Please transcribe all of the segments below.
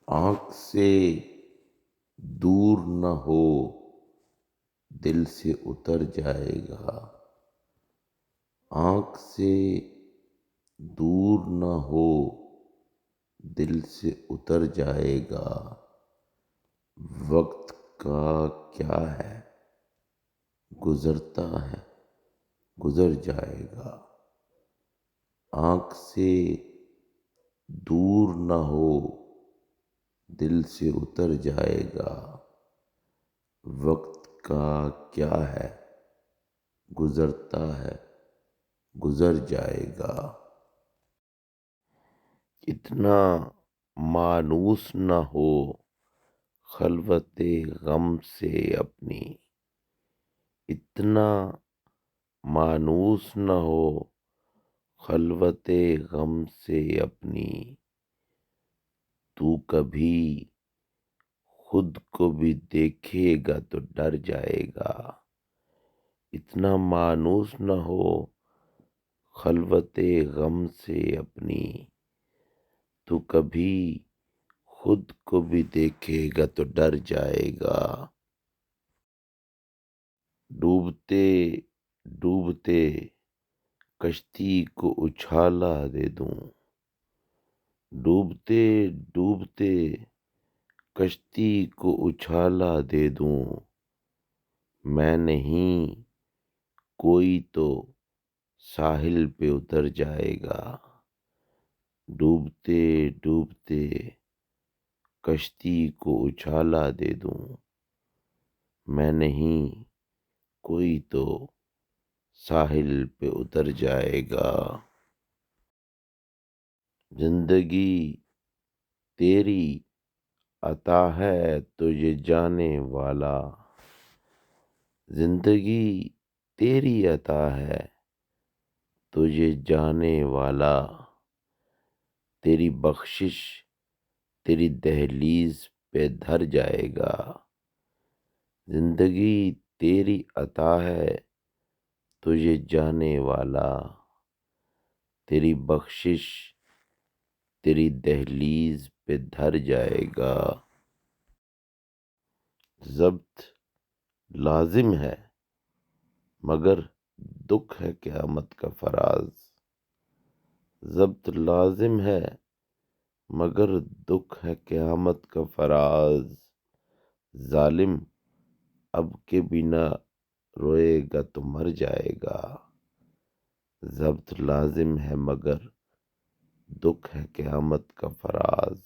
آنکھ سے دور نہ ہو دل سے اتر جائے گا، آنکھ سے دور نہ ہو دل سے اتر جائے گا، وقت کا کیا ہے گزرتا ہے گزر جائے گا، آنکھ سے دور نہ ہو دل سے اتر جائے گا، وقت کا کیا ہے گزرتا ہے گزر جائے گا، اتنا مانوس نہ ہو خلوت غم سے اپنی، اتنا مانوس نہ ہو خلوت غم سے اپنی، تو کبھی خود کو بھی دیکھے گا تو ڈر جائے گا، اتنا مانوس نہ ہو خلوت غم سے اپنی، تو کبھی خود کو بھی دیکھے گا تو ڈر جائے گا، ڈوبتے ڈوبتے کشتی کو اچھالا دے دوں، ڈوبتے ڈوبتے کشتی کو اچھالا دے دوں، میں نہیں کوئی تو ساحل پہ اتر جائے گا، ڈوبتے ڈوبتے کشتی کو اچھالا دے دوں، میں نہیں کوئی تو ساحل پہ اتر جائے گا، زندگی تیری عطا ہے تجھے جانے والا، زندگی تیری عطا ہے تجھے جانے والا، تیری بخشش تیری دہلیز پہ دھر جائے گا، زندگی تیری عطا ہے تجھے جانے والا، تیری بخشش تیری دہلیز پہ دھر جائے گا، ضبط لازم ہے مگر دکھ ہے قیامت کا فراز، ضبط لازم ہے مگر دکھ ہے قیامت کا فراز، ظالم اب کے بنا روئے گا تو مر جائے گا، ضبط لازم ہے مگر دکھ ہے قیامت کا فراز،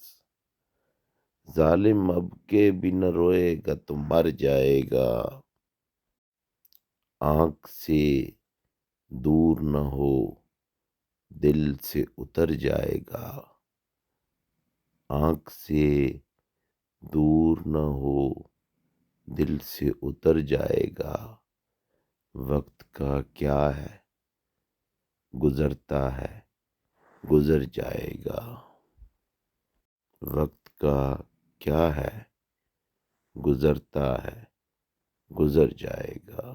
ظالم اب کے بنا روئے گا تو مر جائے گا، آنکھ سے دور نہ ہو دل سے اتر جائے گا، آنکھ سے دور نہ ہو دل سے اتر جائے گا، وقت کا کیا ہے گزرتا ہے گزر جائے گا، وقت کا کیا ہے گزرتا ہے گزر جائے گا۔